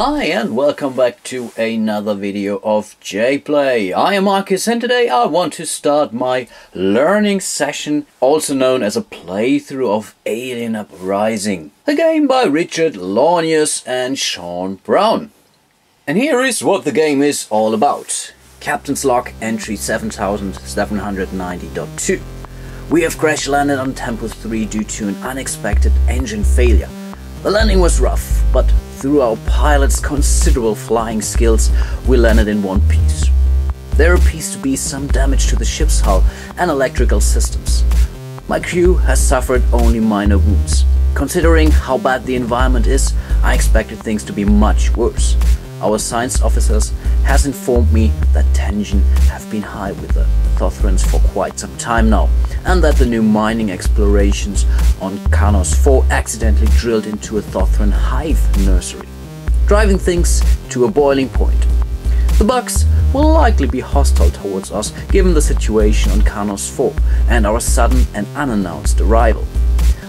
Hi and welcome back to another video of jPlay. I am Marcus and today I want to start my learning session, also known as a playthrough of Alien Uprising, a game by Richard Launius and Sean Brown. And here is what the game is all about. Captain's log entry 7790.2. We have crash landed on Tempus 3 due to an unexpected engine failure. The landing was rough, but through our pilot's considerable flying skills, we landed in one piece. There appears to be some damage to the ship's hull and electrical systems. My crew has suffered only minor wounds. Considering how bad the environment is, I expected things to be much worse. Our science officers has informed me that tension have been high with the Thothrans for quite some time now, and that the new mining explorations on Carnos 4 accidentally drilled into a Thothran hive nursery, driving things to a boiling point. The bugs will likely be hostile towards us given the situation on Carnos 4 and our sudden and unannounced arrival.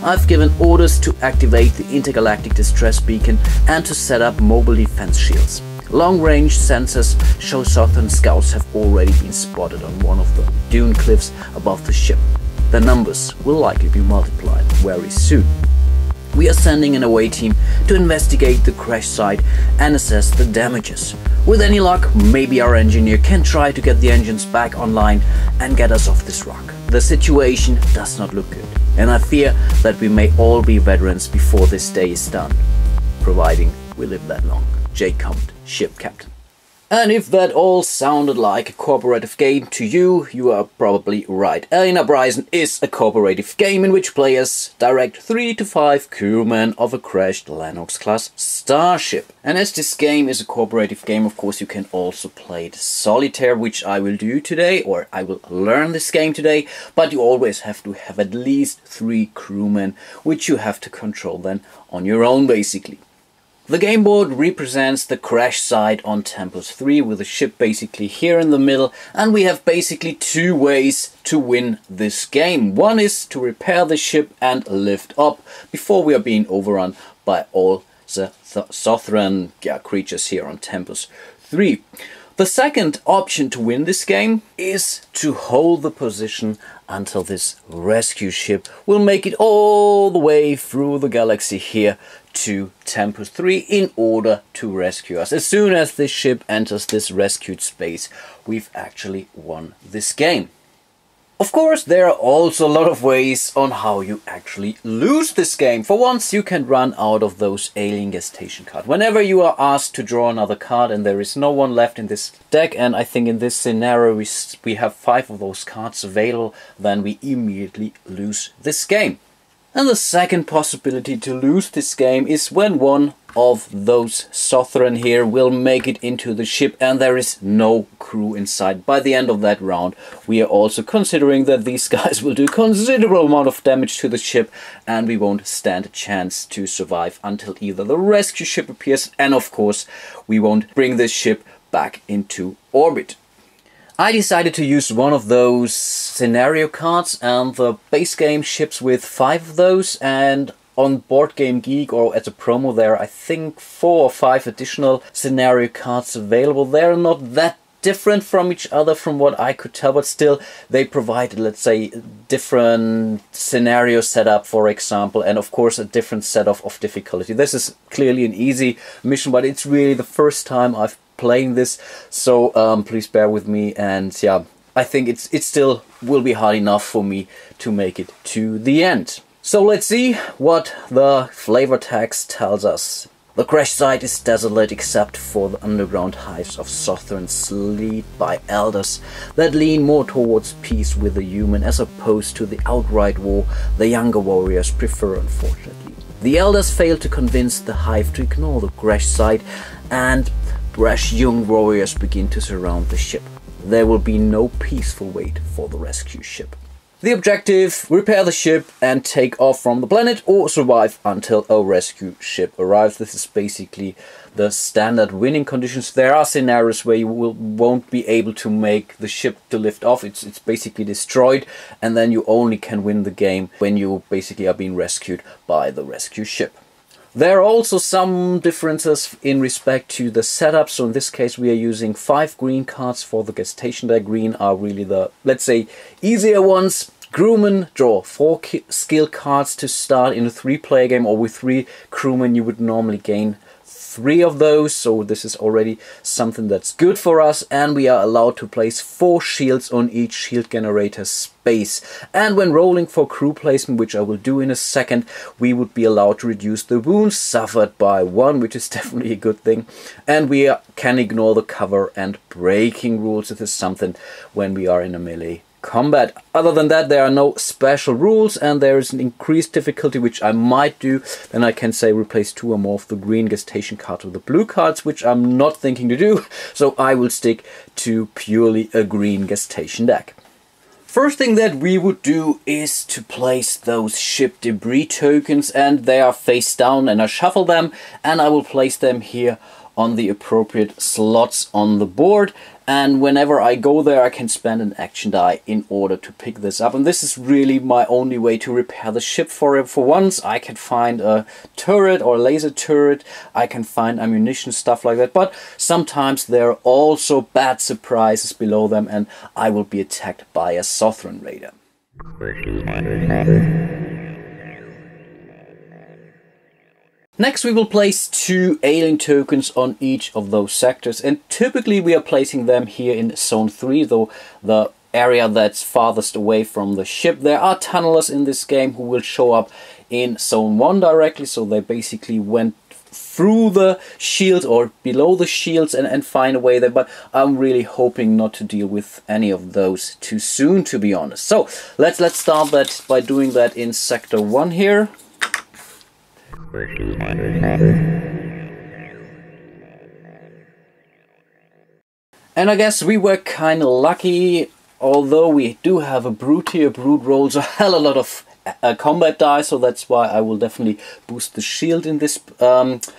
I've given orders to activate the intergalactic distress beacon and to set up mobile defense shields. Long-range sensors show Southern scouts have already been spotted on one of the dune cliffs above the ship. The numbers will likely be multiplied very soon. We are sending an away team to investigate the crash site and assess the damages. With any luck, maybe our engineer can try to get the engines back online and get us off this rock. The situation does not look good, and I fear that we may all be veterans before this day is done, providing we live that long. J. Compt, Ship Captain. And if that all sounded like a cooperative game to you, you are probably right. Alien Uprising is a cooperative game in which players direct 3 to 5 crewmen of a crashed Lennox-class starship. And as this game is a cooperative game, of course you can also play it solitaire, which I will do today, or I will learn this game today, but you always have to have at least 3 crewmen, which you have to control then on your own basically. The game board represents the crash site on Tempus 3 with the ship basically here in the middle, and we have basically 2 ways to win this game. One is to repair the ship and lift up before we are being overrun by all the Thothran creatures here on Tempus 3. The second option to win this game is to hold the position until this rescue ship will make it all the way through the galaxy here to Tempus 3 in order to rescue us. As soon as this ship enters this rescued space, we've actually won this game. Of course, there are also a lot of ways on how you actually lose this game. For once, you can run out of those alien gestation cards. Whenever you are asked to draw another card and there is no one left in this deck, and I think in this scenario we have 5 of those cards available, then we immediately lose this game. And the second possibility to lose this game is when one of those Thothran here will make it into the ship and there is no crew inside. By the end of that round, we are also considering that these guys will do considerable amount of damage to the ship and we won't stand a chance to survive until either the rescue ship appears and of course we won't bring this ship back into orbit. I decided to use one of those scenario cards, and the base game ships with 5 of those, and on Board Game Geek or as a promo there are I think 4 or 5 additional scenario cards available. They're not that different from each other from what I could tell, but still they provide, let's say, different scenario setup, for example, and of course a different set of difficulty. This is clearly an easy mission, but it's really the first time I've playing this, so please bear with me, and yeah, I think it still will be hard enough for me to make it to the end. So let's see what the flavor text tells us. The crash site is desolate except for the underground hives of Thothrans led by elders that lean more towards peace with the human as opposed to the outright war the younger warriors prefer, unfortunately. The elders fail to convince the hive to ignore the crash site, and brash young warriors begin to surround the ship. There will be no peaceful wait for the rescue ship. The objective: repair the ship and take off from the planet or survive until a rescue ship arrives. This is basically the standard winning conditions. There are scenarios where you won't be able to make the ship to lift off. It's basically destroyed, and then you only can win the game when you basically are being rescued by the rescue ship. There are also some differences in respect to the setup. So in this case we are using 5 green cards for the guest station deck. Green are really the, let's say, easier ones. Crewman draw 4 skill cards to start in a 3-player game, or with 3 crewmen you would normally gain 3 of those, so this is already something that's good for us, and we are allowed to place 4 shields on each shield generator space. And when rolling for crew placement, which I will do in a second, we would be allowed to reduce the wounds suffered by 1, which is definitely a good thing. And we can ignore the cover and breaking rules. This is something when we are in a melee combat. Other than that, there are no special rules, and there is an increased difficulty, which I might do. Then I can say replace 2 or more of the green gestation cards with the blue cards, which I'm not thinking to do, so I will stick to purely a green gestation deck. First thing that we would do is to place those ship debris tokens, and they are face down, and I shuffle them, and I will place them here on the appropriate slots on the board. And whenever I go there, I can spend an action die in order to pick this up. And this is really my only way to repair the ship for it. For once, I can find a turret or laser turret. I can find ammunition, stuff like that. But sometimes there are also bad surprises below them, and I will be attacked by a Sothran raider. Next we will place 2 alien tokens on each of those sectors, and typically we are placing them here in Zone 3, though the area that's farthest away from the ship. There are tunnelers in this game who will show up in Zone 1 directly, so they basically went through the shield or below the shields and find a way there, but I'm really hoping not to deal with any of those too soon, to be honest. So let's start that by doing that in Sector 1 here. And I guess we were kind of lucky, although we do have a brute here. Brute rolls a hell of a lot of combat die, so that's why I will definitely boost the shield in this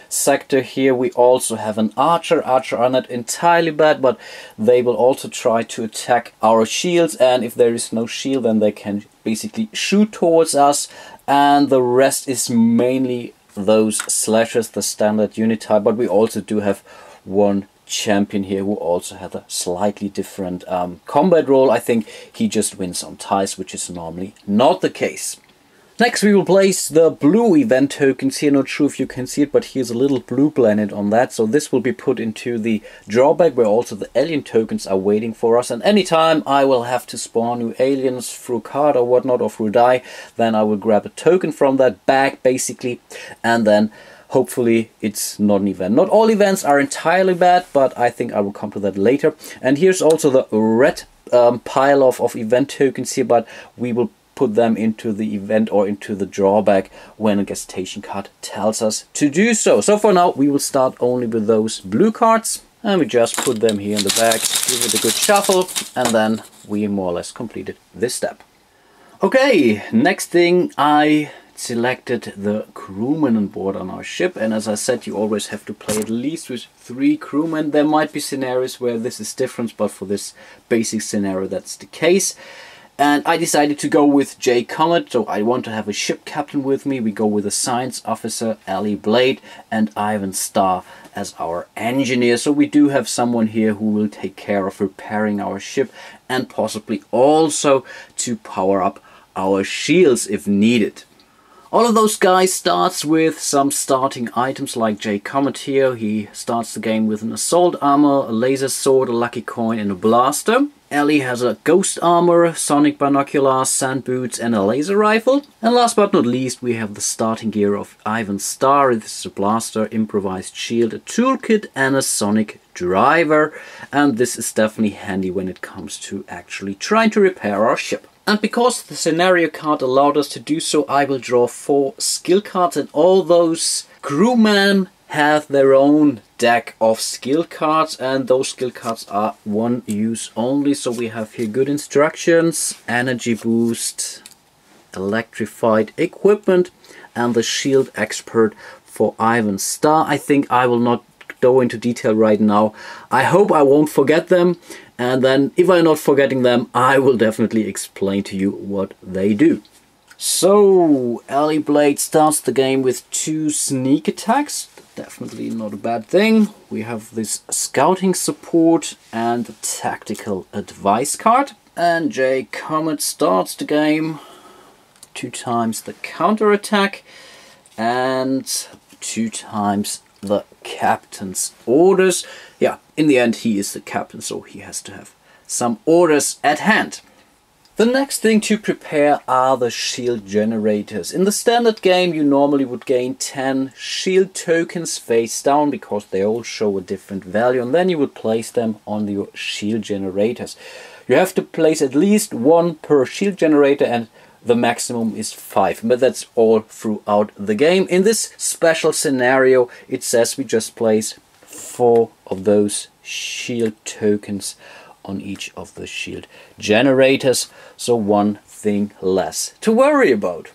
sector here. We also have an archer. Archer are not entirely bad, but they will also try to attack our shields, and if there is no shield then they can basically shoot towards us, and the rest is mainly those slashers, the standard unit type. But we also do have one champion here who also had a slightly different combat role. I think he just wins on ties, which is normally not the case. Next we will place the blue event tokens here. Not sure if you can see it, but here's a little blue planet on that. So this will be put into the drawback, where also the alien tokens are waiting for us. And anytime I will have to spawn new aliens through card or whatnot, or through die, then I will grab a token from that bag basically, and then hopefully it's not an event. Not all events are entirely bad, but I think I will come to that later. And here's also the red pile of event tokens here, but we will put them into the event or into the drawback when a gestation card tells us to do so. So for now we will start only with those blue cards, and we just put them here in the bag, give it a good shuffle, and then we more or less completed this step. Okay, next thing, I selected the crewman on board on our ship, and as I said, you always have to play at least with 3 crewmen. There might be scenarios where this is different, but for this basic scenario that's the case. And I decided to go with J Comet, so I want to have a ship captain with me. We go with a science officer, Ellie Blade, and Ivan Starr as our engineer. So we do have someone here who will take care of repairing our ship, and possibly also to power up our shields if needed. All of those guys starts with some starting items like J Comet here. He starts the game with an assault armor, a laser sword, a lucky coin, and a blaster. Ellie has a ghost armor, sonic binoculars, sand boots, and a laser rifle. And last but not least, we have the starting gear of Ivan Starr. This is a blaster, improvised shield, a toolkit, and a sonic driver. And this is definitely handy when it comes to actually trying to repair our ship. And because the scenario card allowed us to do so, I will draw 4 skill cards, and all those crewmen have their own deck of skill cards, and those skill cards are one use only. So we have here good instructions, energy boost, electrified equipment, and the shield expert for Ivan Starr. I think I will not go into detail right now. I hope I won't forget them, and then if I'm not forgetting them, I will definitely explain to you what they do. So, Alley Blade starts the game with 2 sneak attacks. Definitely not a bad thing. We have this scouting support and a tactical advice card. And J Comet starts the game 2 times the counter attack and 2 times the captain's orders. Yeah, in the end he is the captain, so he has to have some orders at hand. The next thing to prepare are the shield generators. In the standard game you normally would gain 10 shield tokens face down because they all show a different value, and then you would place them on your shield generators. You have to place at least 1 per shield generator, and the maximum is 5, but that's all throughout the game. In this special scenario it says we just place 4 of those shield tokens on each of the shield generators, so 1 thing less to worry about.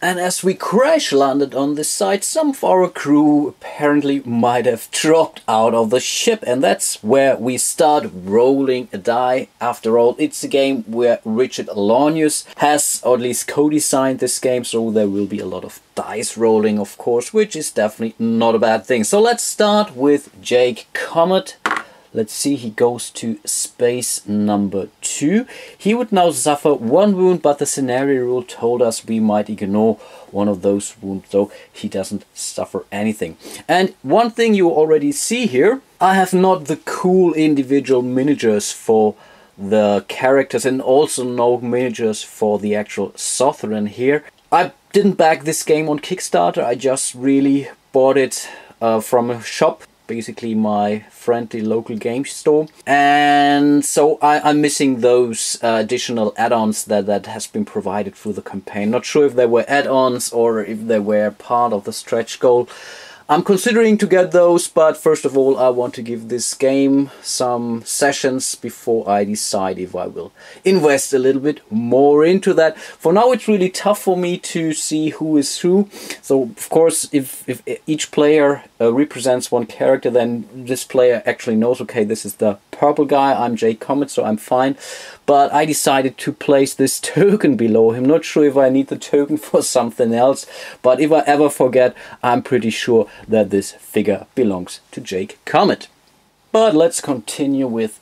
And as we crash landed on this site, some of our crew apparently might have dropped out of the ship, and that's where we start rolling a die. After all, it's a game where Richard Alonius has, or at least co-designed this game, so there will be a lot of dice rolling, of course, which is definitely not a bad thing. So let's start with Jake Comet. Let's see, he goes to space number 2. He would now suffer 1 wound, but the scenario rule told us we might ignore one of those wounds, so he doesn't suffer anything. And one thing you already see here, I have not the cool individual miniatures for the characters and also no miniatures for the actual Sotheran here. I didn't back this game on Kickstarter, I just really bought it from a shop. Basically my friendly local game store, and so I'm missing those additional add-ons that has been provided through the campaign. Not sure if they were add-ons or if they were part of the stretch goal. I'm considering to get those, but first of all I want to give this game some sessions before I decide if I will invest a little bit more into that. For now it's really tough for me to see who is who. So of course if each player represents 1 character, then this player actually knows, okay, this is the purple guy, I'm Jake Comet, so I'm fine. But I decided to place this token below him. Not sure if I need the token for something else, but if I ever forget, I'm pretty sure that this figure belongs to Jake Comet. But let's continue with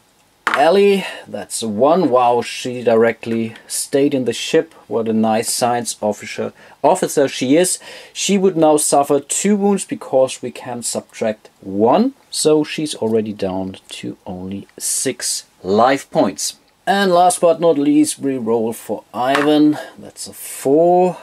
Ellie. That's 1. Wow, she directly stayed in the ship. What a nice science officer she is. She would now suffer 2 wounds because we can subtract 1. So she's already down to only 6 life points. And last but not least, we roll for Ivan. That's a 4.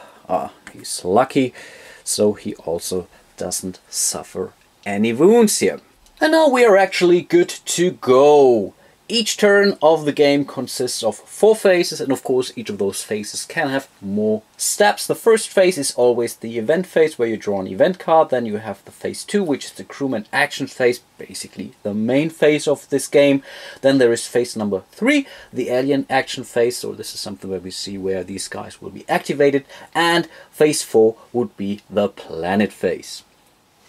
He's lucky, so he also doesn't suffer any wounds here. And now we are actually good to go. Each turn of the game consists of 4 phases, and of course each of those phases can have more steps. The first phase is always the event phase, where you draw an event card. Then you have the phase 2, which is the crewman action phase, basically the main phase of this game. Then there is phase number 3, the alien action phase, so this is something where we see where these guys will be activated. And phase 4 would be the planet phase.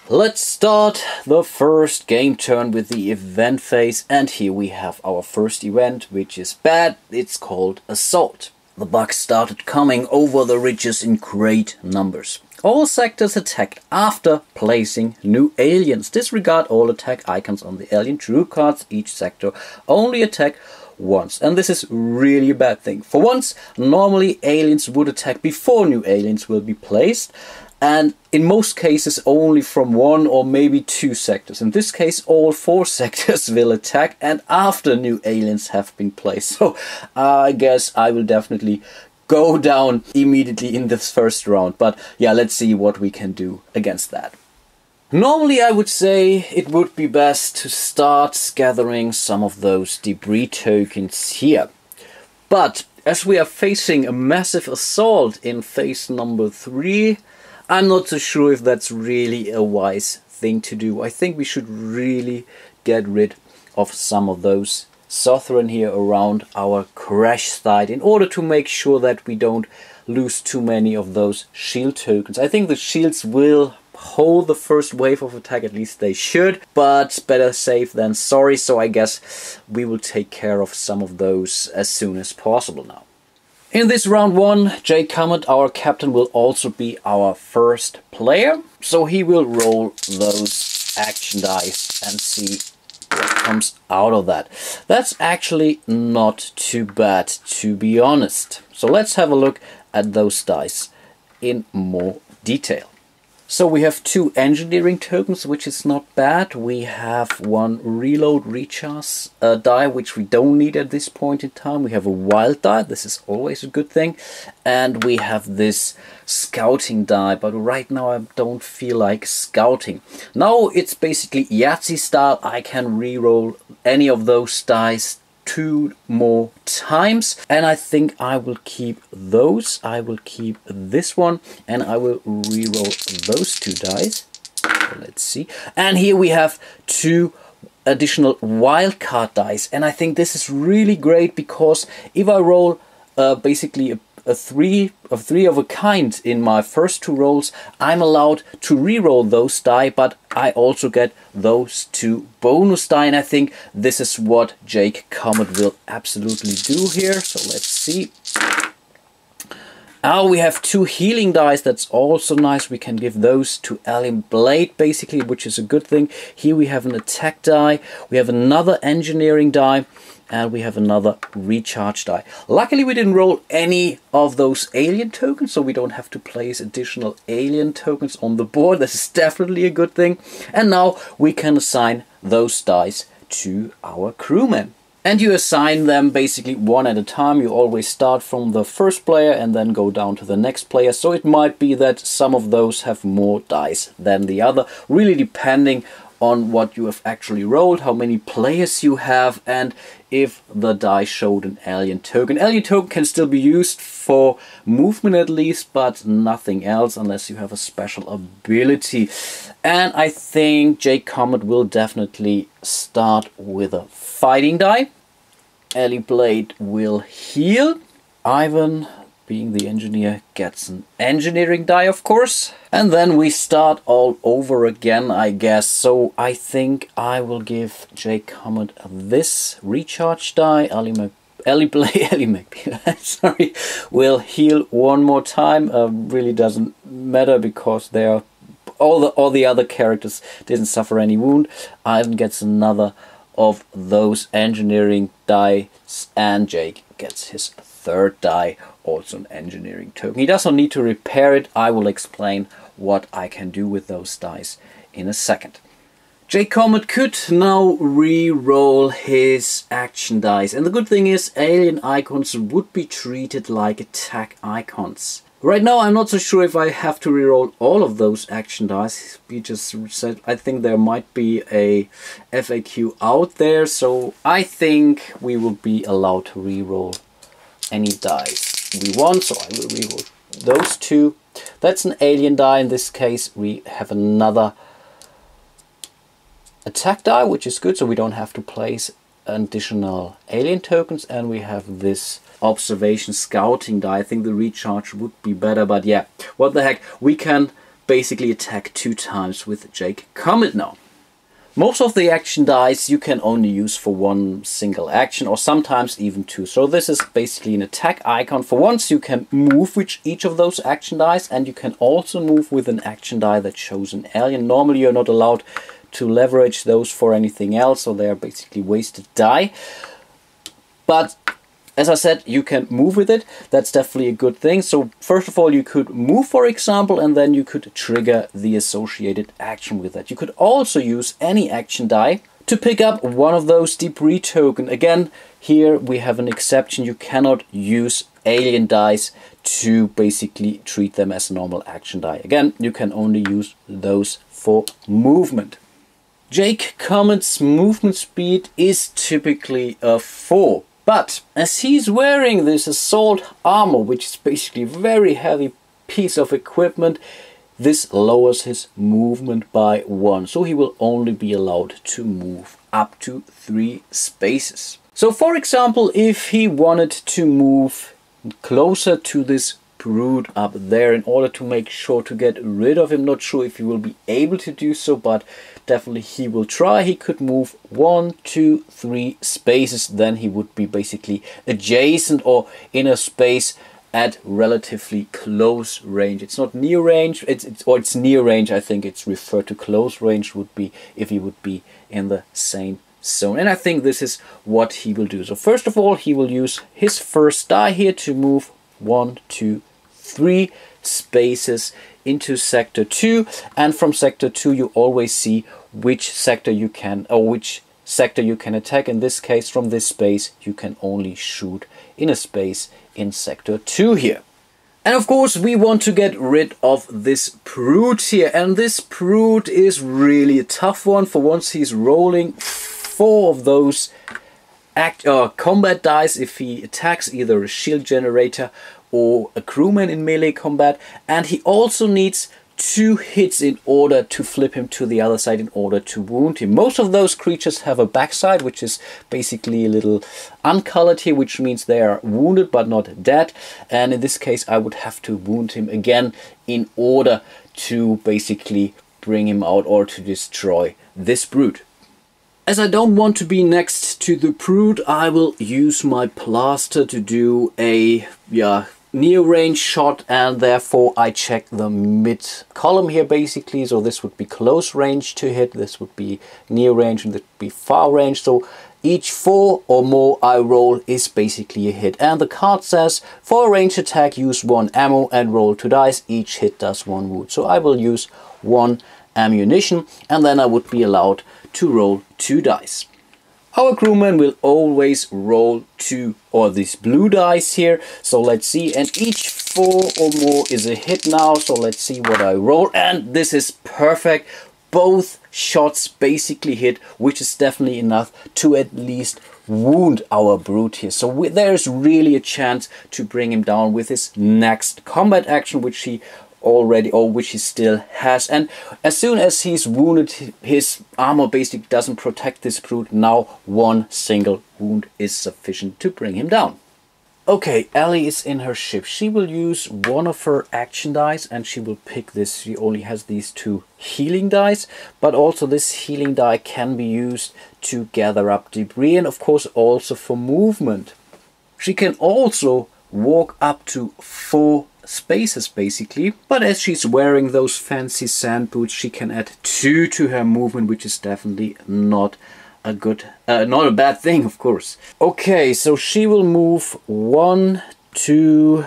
Let's start the first game turn with the event phase, and here we have our first event, which is bad. It's called Assault. The bugs started coming over the ridges in great numbers. All sectors attacked after placing new aliens. Disregard all attack icons on the alien true cards. Each sector only attack once, and this is really a bad thing. For once, normally aliens would attack before new aliens will be placed, and in most cases only from 1 or maybe 2 sectors. In this case all 4 sectors will attack, and after new aliens have been placed. So I guess I will definitely go down immediately in this first round. But yeah, let's see what we can do against that. Normally I would say it would be best to start gathering some of those debris tokens here. But as we are facing a massive assault in phase number 3, I'm not so sure if that's really a wise thing to do. I think we should really get rid of some of those Sotheran here around our crash site in order to make sure that we don't lose too many of those shield tokens. I think the shields will hold the first wave of attack, at least they should, but better safe than sorry, so I guess we will take care of some of those as soon as possible now. In this round 1, Jake Comet, our captain, will also be our first player. So he will roll those action dice and see what comes out of that. That's actually not too bad, to be honest. So let's have a look at those dice in more detail. So we have 2 engineering tokens, which is not bad. We have 1 reload recharge die, which we don't need at this point in time. We have a wild die, this is always a good thing. And we have this scouting die, but right now I don't feel like scouting. Now it's basically Yahtzee style. I can re-roll any of those dice 2 more times, and I think I will keep those. I will keep this one, and I will re-roll those 2 dice. So let's see. And here we have 2 additional wildcard dice, and I think this is really great because if I roll basically a three of a kind in my first 2 rolls, I'm allowed to re-roll those die, but I also get those 2 bonus die, and I think this is what Jake Comet will absolutely do here. So let's see. Now we have 2 healing dice, that's also nice. We can give those to Alien Blade basically, which is a good thing. Here we have an attack die, we have another engineering die, and we have another recharge die. Luckily we didn't roll any of those alien tokens, so we don't have to place additional alien tokens on the board. This is definitely a good thing. And now we can assign those dice to our crewmen. And you assign them basically 1 at a time. You always start from the first player and then go down to the next player. So it might be that some of those have more dice than the other, really depending on what you have actually rolled, how many players you have, and if the die showed an alien token. Alien token can still be used for movement at least, but nothing else unless you have a special ability. And I think Jake Comet will definitely start with a fighting die. Alien Blade will heal. Ivan, being the engineer, gets an engineering die, of course. And then we start all over again, I guess. So I think I will give Jake Comet this recharge die. Alien Blade, sorry, will heal 1 more time. Really doesn't matter because they are all the other characters didn't suffer any wound. Ivan gets another of those engineering dice, and Jake gets his 3rd die, also an engineering token. He does not need to repair it. I will explain what I can do with those dice in a second. Jake Comet could now re-roll his action dice, and the good thing is alien icons would be treated like attack icons. Right now I'm not so sure if I have to re-roll all of those action dice. We just said I think there might be a FAQ out there, so I think we will be allowed to re-roll any dice we want. So I will re-roll those 2. That's an alien die. In this case we have another attack die, which is good, so we don't have to place additional alien tokens. And we have this observation scouting die. I think the recharge would be better, but yeah, what the heck, we can basically attack 2 times with Jake Comet now. Most of the action dice you can only use for 1 single action, or sometimes even 2. So this is basically an attack icon. For once you can move with each of those action dice, and you can also move with an action die that shows an alien. Normally you're not allowed to leverage those for anything else, so they are basically wasted die. But as I said, you can move with it. That's definitely a good thing. So first of all, you could move, for example, and then you could trigger the associated action with that. You could also use any action die to pick up 1 of those debris token. Again, here we have an exception. You cannot use alien dice to basically treat them as a normal action die. Again, you can only use those for movement. Jake Comet's movement speed is typically a 4. But as he's wearing this assault armor, which is basically a very heavy piece of equipment, this lowers his movement by 1. So he will only be allowed to move up to 3 spaces. So for example, if he wanted to move closer to this brood up there in order to make sure to get rid of him, not sure if he will be able to do so, but definitely he will try. He could move 1, 2, 3 spaces, then he would be basically adjacent or in a space at relatively close range. It's not near range, it's near range. I think it's referred to close range would be if he would be in the same zone. And I think this is what he will do. So first of all, he will use his first die here to move 1, 2, 3 spaces into sector 2, and from sector 2 you always see which sector you can attack. In this case, from this space you can only shoot in a space in sector 2 here. And of course we want to get rid of this brute here, and this brute is really a tough one. For once he's rolling 4 of those combat dice if he attacks either a shield generator or a crewman in melee combat, and he also needs 2 hits in order to flip him to the other side in order to wound him. Most of those creatures have a backside, which is basically a little uncolored here, which means they are wounded but not dead, and in this case I would have to wound him again in order to basically bring him out or to destroy this brute. As I don't want to be next to the brute, I will use my blaster to do a near range shot, and therefore I check the mid column here basically. So this would be close range to hit, this would be near range, and this would be far range. So each 4 or more I roll is basically a hit. And the card says for a ranged attack use 1 ammo and roll 2 dice. Each hit does 1 wound. So I will use 1 ammunition, and then I would be allowed to roll 2 dice. Our crewman will always roll 2 or these blue dice here. So let's see, and each 4 or more is a hit now. So let's see what I roll, and this is perfect. Both shots basically hit, which is definitely enough to at least wound our brute here. So there's really a chance to bring him down with his next combat action, which he still has. And as soon as he's wounded, his armor basically doesn't protect this brute. Now 1 single wound is sufficient to bring him down. Okay, Ellie is in her ship. She will use 1 of her action dice, and she will pick this. She only has these 2 healing dice, but also this healing die can be used to gather up debris, and of course also for movement. She can also walk up to 4 spaces basically, but as she's wearing those fancy sand boots, she can add 2 to her movement, which is definitely not a bad thing, of course. Okay, so she will move 1, 2,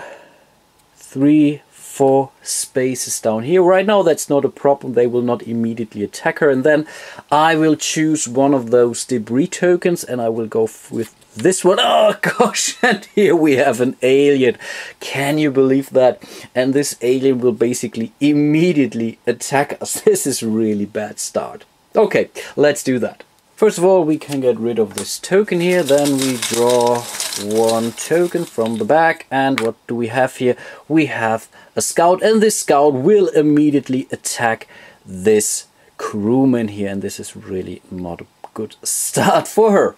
3, 4 spaces down here. Right now that's not a problem, they will not immediately attack her, and then I will choose one of those debris tokens and I will go with this one. Oh gosh, and here we have an alien. Can you believe that? And this alien will basically immediately attack us. This is a really bad start. Okay, let's do that. First of all, we can get rid of this token here. Then we draw 1 token from the back. And what do we have here? We have a scout, and this scout will immediately attack this crewman here. And this is really not a good start for her.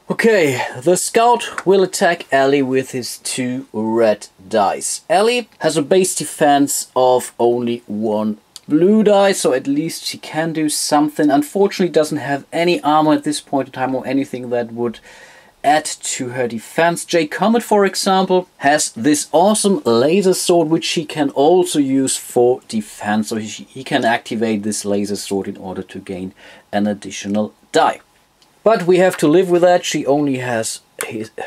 Okay, the scout will attack Ellie with his 2 red dice. Ellie has a base defense of only 1 blue die, so at least she can do something. Unfortunately doesn't have any armor at this point in time or anything that would add to her defense. J Comet, for example, has this awesome laser sword which he can also use for defense, so he can activate this laser sword in order to gain an additional die. But we have to live with that. She only has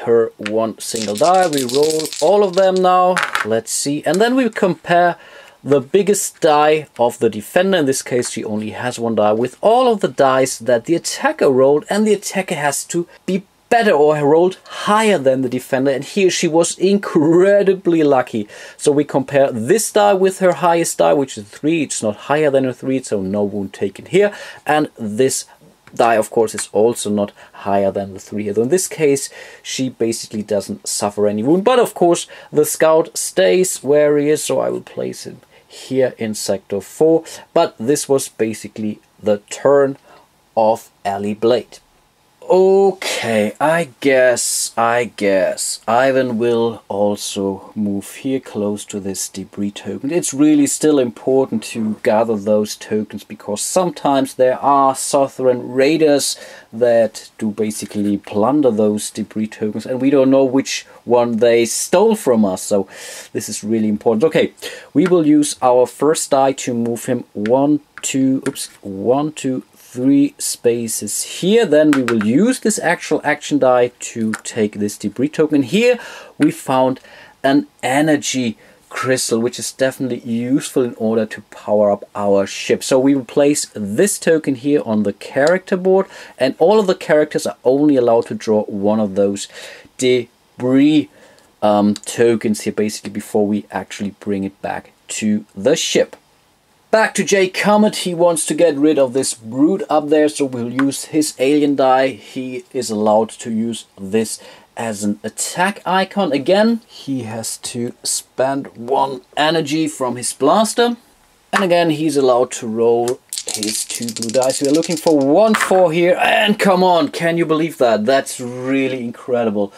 her 1 single die. We roll all of them now. Let's see. And then we compare the biggest die of the defender. In this case, she only has 1 die with all of the dice that the attacker rolled. And the attacker has to be better or rolled higher than the defender. And here she was incredibly lucky. So we compare this die with her highest die, which is 3. It's not higher than a 3, so no wound taken here. And this die, of course, is also not higher than the 3. So in this case, she basically doesn't suffer any wound. But of course, the scout stays where he is, so I will place him here in sector 4. But this was basically the turn of Ellie Blade. Okay, I guess I guess Ivan will also move here close to this debris token. It's really still important to gather those tokens because sometimes there are Southern raiders that do basically plunder those debris tokens and we don't know which one they stole from us, so this is really important. Okay, we will use our first die to move him 1, 2, 3 spaces here. Then we will use this actual action die to take this debris token. Here we found an energy crystal, which is definitely useful in order to power up our ship. So we will place this token here on the character board, and all of the characters are only allowed to draw one of those debris tokens here basically before we actually bring it back to the ship. Back to J Comet. He wants to get rid of this brute up there, so we'll use his alien die. He is allowed to use this as an attack icon. Again, he has to spend 1 energy from his blaster. And again, he's allowed to roll his 2 blue dice. We are looking for 1 4 here. And come on, can you believe that? That's really incredible.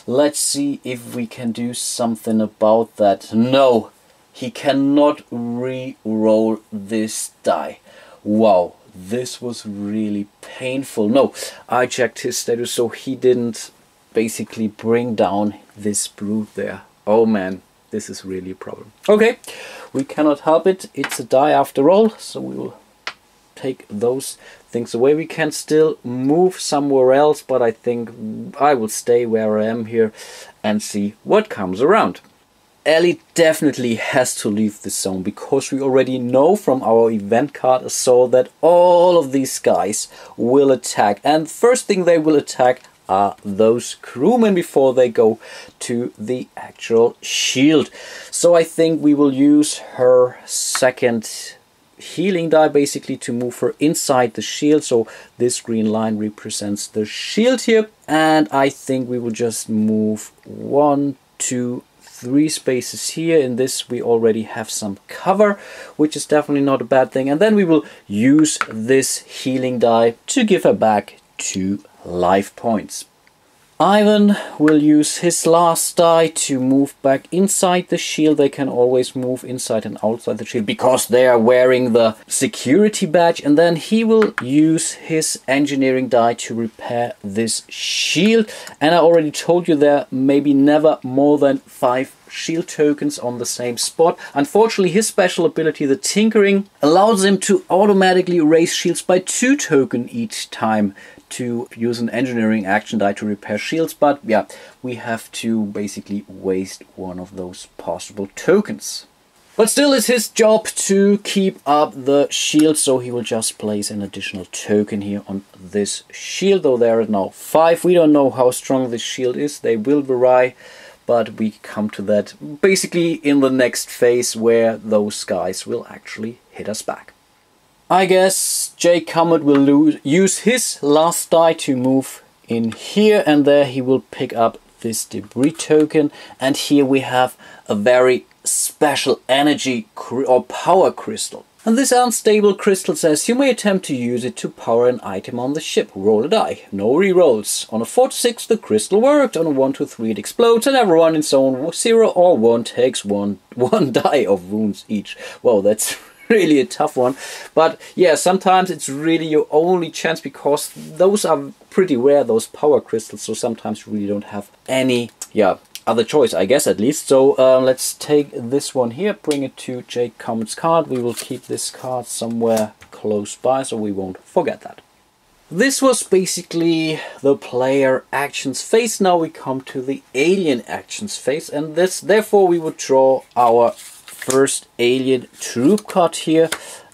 Let's see if we can do something about that. No. He cannot re-roll this die. Wow, this was really painful. No, I checked his status, so he didn't basically bring down this brute there. Oh man, this is really a problem. Okay, we cannot help it. It's a die after all, so we will take those things away. We can still move somewhere else, but I think I will stay where I am here and see what comes around. Ellie definitely has to leave this zone because we already know from our event card assault that all of these guys will attack, and first thing they will attack are those crewmen before they go to the actual shield. So I think we will use her second healing die basically to move her inside the shield. So this green line represents the shield here, and I think we will just move 1, 2, 3 spaces here. In this we already have some cover, which is definitely not a bad thing, and then we will use this healing die to give her back 2 life points. Ivan will use his last die to move back inside the shield. They can always move inside and outside the shield because they are wearing the security badge, and then he will use his engineering die to repair this shield. And I already told you there may be never more than 5 shield tokens on the same spot. Unfortunately, his special ability, the tinkering, allows him to automatically raise shields by 2 tokens each time to use an engineering action die to repair shields, but yeah, we have to basically waste one of those possible tokens. But still, it's his job to keep up the shield, so he will just place an additional token here on this shield, though there are now 5. We don't know how strong this shield is. They will vary, but we come to that basically in the next phase where those guys will actually hit us back. I guess J Comet will use his last die to move in here, and there he will pick up this debris token, and here we have a very special energy or power crystal. And this unstable crystal says you may attempt to use it to power an item on the ship. Roll a die. No rerolls. On a 4 to 6 the crystal worked. On a 1 to 3 it explodes, and everyone in zone 0 or 1 takes one die of wounds each. Wow, that's really a tough one. But yeah, sometimes it's really your only chance because those are pretty rare, those power crystals, so sometimes you really don't have any other choice, I guess, at least. So let's take this one here, bring it to J Comet's card. We will keep this card somewhere close by so we won't forget that. This was basically the player actions phase. Now we come to the alien actions phase, and therefore we would draw our first alien troop card here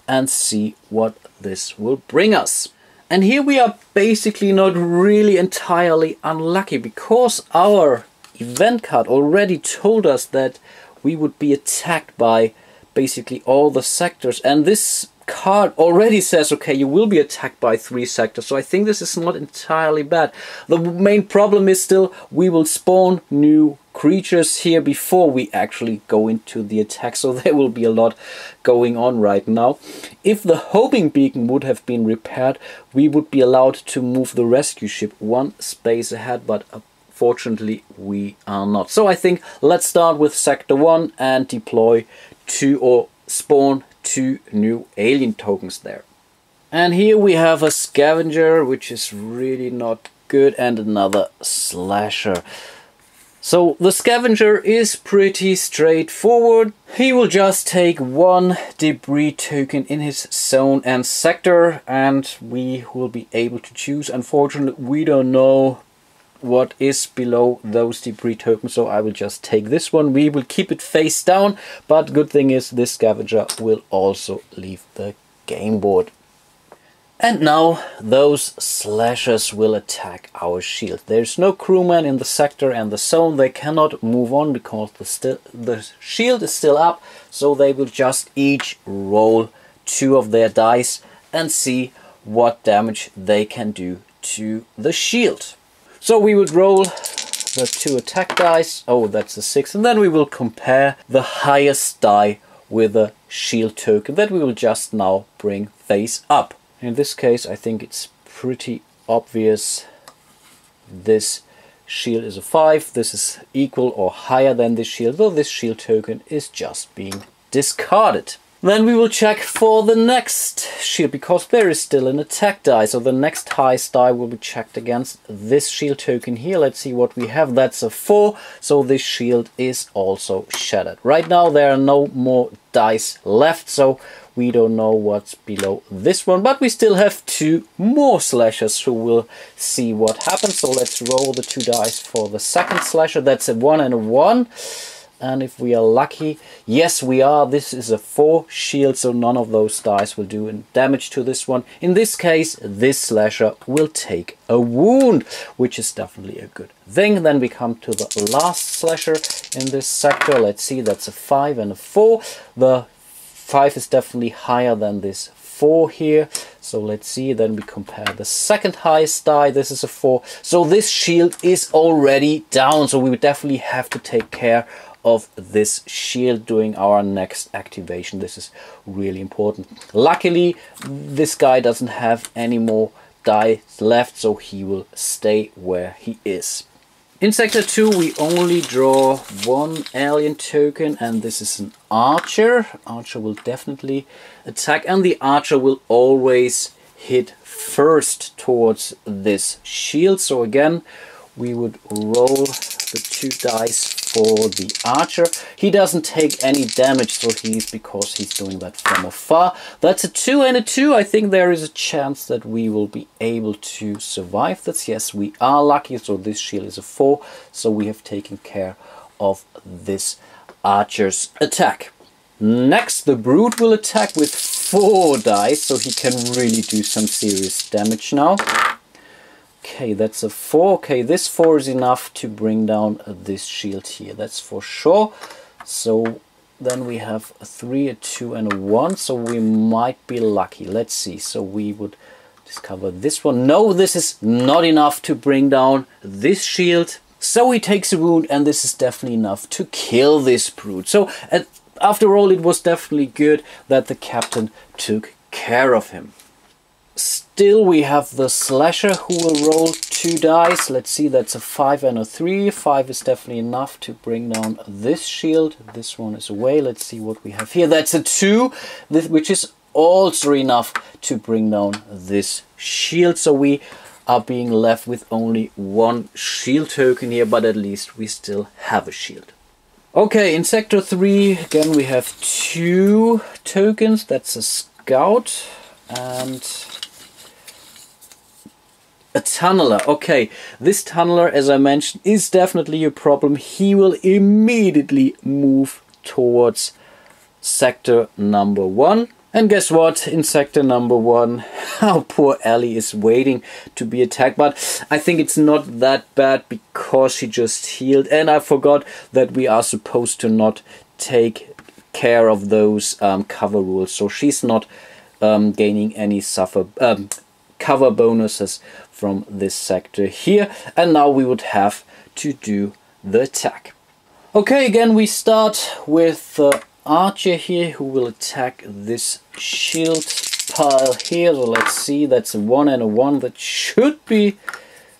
and see what this will bring us. And here we are basically not really entirely unlucky because our event card already told us that we would be attacked by basically all the sectors, and this card already says okay, you will be attacked by 3 sectors, so I think this is not entirely bad. The main problem is still we will spawn new creatures here before we actually go into the attack, so there will be a lot going on right now. If the homing beacon would have been repaired, we would be allowed to move the rescue ship 1 space ahead, but Fortunately, we are not. So I think let's start with Sector 1 and deploy 2 or spawn 2 new alien tokens there. And here we have a scavenger, which is really not good, and another slasher. So the scavenger is pretty straightforward. He will just take 1 debris token in his zone and sector, and we will be able to choose. Unfortunately, we don't know what is below those debris tokens, so I will just take this one. We will keep it face down, but good thing is this scavenger will also leave the game board. And now those slashers will attack our shield. There's no crewman in the sector and the zone. They cannot move on because the shield is still up, so they will just each roll 2 of their dice and see what damage they can do to the shield. So we would roll the 2 attack dice. Oh, that's a 6. And then we will compare the highest die with a shield token that we will just now bring face up. In this case, I think it's pretty obvious. This shield is a 5. This is equal or higher than this shield, though this shield token is just being discarded. Then we will check for the next shield, because there is still an attack die. So the next highest die will be checked against this shield token here. Let's see what we have. That's a 4. So this shield is also shattered. Right now there are no more dice left, so we don't know what's below this one. But we still have 2 more slashers who will see what happens. So let's roll the 2 dice for the second slasher. That's a 1 and a 1. And if we are lucky, yes we are, this is a 4 shield, so none of those dice will do any damage to this one. In this case, this slasher will take a wound, which is definitely a good thing. Then we come to the last slasher in this sector. Let's see, that's a 5 and a 4. The 5 is definitely higher than this 4 here. So let's see, then we compare the second highest die. This is a 4. So this shield is already down, so we would definitely have to take care of this shield during our next activation. This is really important. Luckily, this guy doesn't have any more dice left, so he will stay where he is. In Sector 2, we only draw 1 alien token, and this is an archer. Archer will definitely attack, and the archer will always hit first towards this shield. So again, we would roll the 2 dice for the archer. He doesn't take any damage, so because he's doing that from afar. That's a 2 and a 2. I think there is a chance that we will be able to survive this. Yes, we are lucky. So this shield is a 4. So we have taken care of this archer's attack. Next, the brute will attack with 4 dice, so he can really do some serious damage now. Okay, that's a 4. Okay, this 4 is enough to bring down this shield here, that's for sure. So then we have a 3, a 2 and a 1, so we might be lucky. Let's see, so we would discover this one. No, this is not enough to bring down this shield. So he takes a wound, and this is definitely enough to kill this brute. So after all, it was definitely good that the captain took care of him. Still, we have the slasher who will roll 2 dice. Let's see, that's a 5 and a 3. 5 is definitely enough to bring down this shield. This one is away. Let's see what we have here. That's a 2, which is also enough to bring down this shield. So we are being left with only 1 shield token here, but at least we still have a shield. Okay, in Sector 3, again, we have 2 tokens. That's a scout and a tunneler. Okay, this tunneler, as I mentioned, is definitely a problem. He will immediately move towards sector number 1. And guess what? In sector number 1, our poor Ellie is waiting to be attacked. But I think it's not that bad because she just healed. And I forgot that we are supposed to not take care of those cover rules. So she's not gaining any cover bonuses from this sector here, and now we would have to do the attack. Okay, again we start with the archer here who will attack this shield pile here. So let's see, that's a 1 and a 1. That should be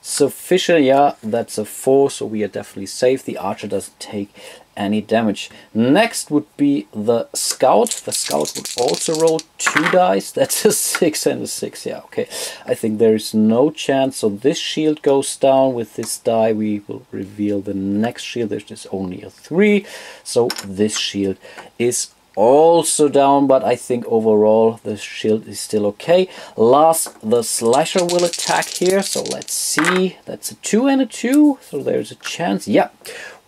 sufficient. Yeah, that's a 4, so we are definitely safe. The archer doesn't take any damage. Next would be the scout. The scout would also roll 2 dice. That's a 6 and a 6. Yeah, okay. I think there is no chance. So this shield goes down. With this die we will reveal the next shield. There's just only a 3. So this shield is also down, but I think overall the shield is still okay. Last, the slasher will attack here. So let's see. That's a 2 and a 2. So there's a chance. Yeah.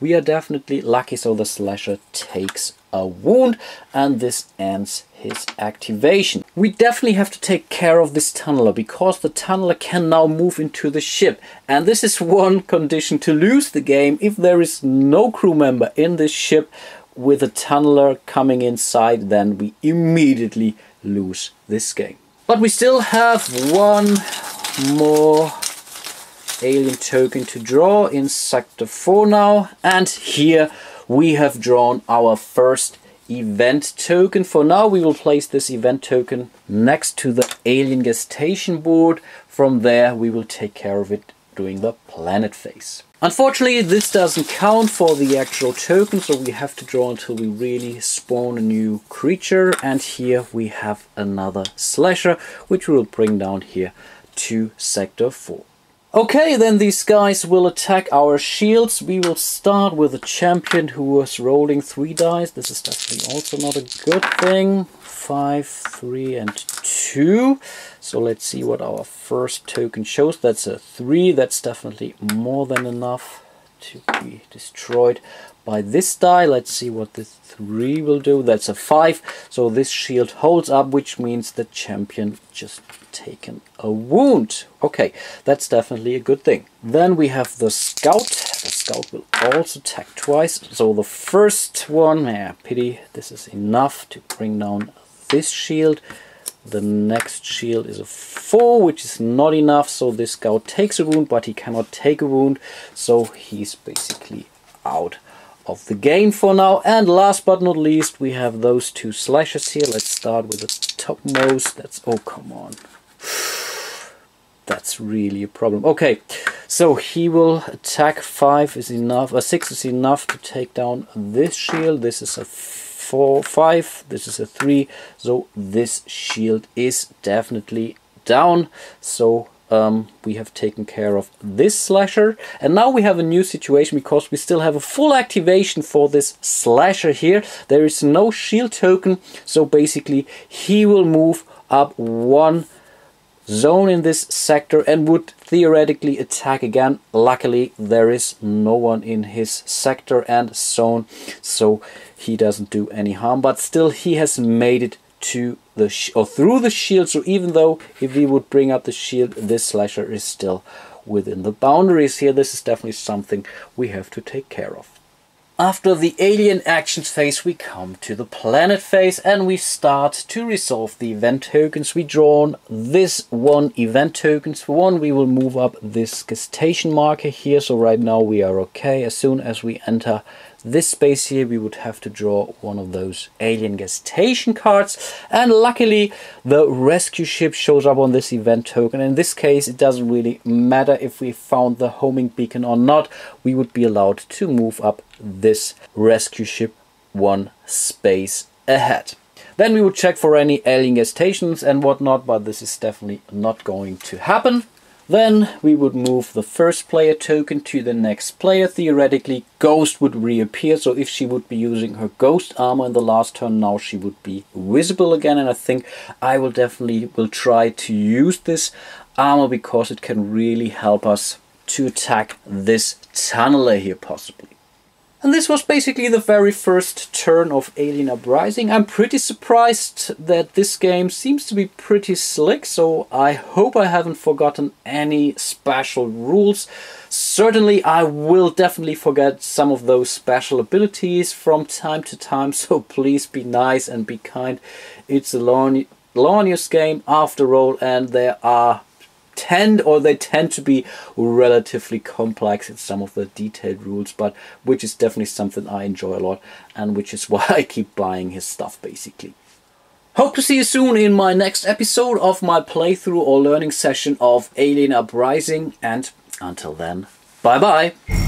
We are definitely lucky, so the slasher takes a wound and this ends his activation. We definitely have to take care of this tunneler because the tunneler can now move into the ship, and this is one condition to lose the game. If there is no crew member in this ship with a tunneler coming inside, then we immediately lose this game. But we still have one more alien token to draw in sector 4 now, and here we have drawn our first event token. For now we will place this event token next to the alien gas station board. From there we will take care of it during the planet phase. Unfortunately this doesn't count for the actual token, so we have to draw until we really spawn a new creature, and here we have another slasher which we will bring down here to sector 4. Okay, then these guys will attack our shields. We will start with a champion who was rolling 3 dice. This is definitely also not a good thing. 5, 3 and 2. So let's see what our first token shows. That's a 3. That's definitely more than enough to be destroyed by this die. Let's see what the 3 will do. That's a 5. So this shield holds up, which means the champion just taken a wound. Okay, that's definitely a good thing. Then we have the scout. The scout will also attack twice. So the first one, yeah, pity, this is enough to bring down this shield. The next shield is a 4, which is not enough. So this scout takes a wound, but he cannot take a wound. So he's basically out of the game for now. And last but not least, we have those 2 slashers here. Let's start with the topmost. That's, oh come on, that's really a problem. Okay, so he will attack. 5 is enough, 6 is enough to take down this shield. This is a 4, 5, this is a 3, so this shield is definitely down. So we have taken care of this slasher, and now we have a new situation because we still have a full activation for this slasher here. There is no shield token, so basically he will move up 1 zone in this sector and would theoretically attack again. Luckily there is no one in his sector and zone, so he doesn't do any harm, but still he has made it to the through the shield. So even though if we would bring up the shield, this slasher is still within the boundaries here. This is definitely something we have to take care of. After the alien actions phase, we come to the planet phase and we start to resolve the event tokens. We drawn this 1 event tokens. For 1, we will move up this gestation marker here. So right now we are okay. As soon as we enter this space here, we would have to draw one of those alien gestation cards, and luckily the rescue ship shows up on this event token. In this case it doesn't really matter if we found the homing beacon or not. We would be allowed to move up this rescue ship 1 space ahead. Then we would check for any alien gestations and whatnot, but this is definitely not going to happen. Then we would move the first player token to the next player. Theoretically, Ghost would reappear, so if she would be using her Ghost armor in the last turn, now she would be visible again. And I think I will definitely try to use this armor because it can really help us to attack this tunneler here possibly. And this was basically the very first turn of Alien Uprising. I'm pretty surprised that this game seems to be pretty slick, so I hope I haven't forgotten any special rules. Certainly I will definitely forget some of those special abilities from time to time, so please be nice and be kind. It's a Lornius game after all, and they tend to be relatively complex in some of the detailed rules, but which is definitely something I enjoy a lot, and which is why I keep buying his stuff basically. Hope to see you soon in my next episode of my playthrough or learning session of Alien Uprising, and Until then, bye bye!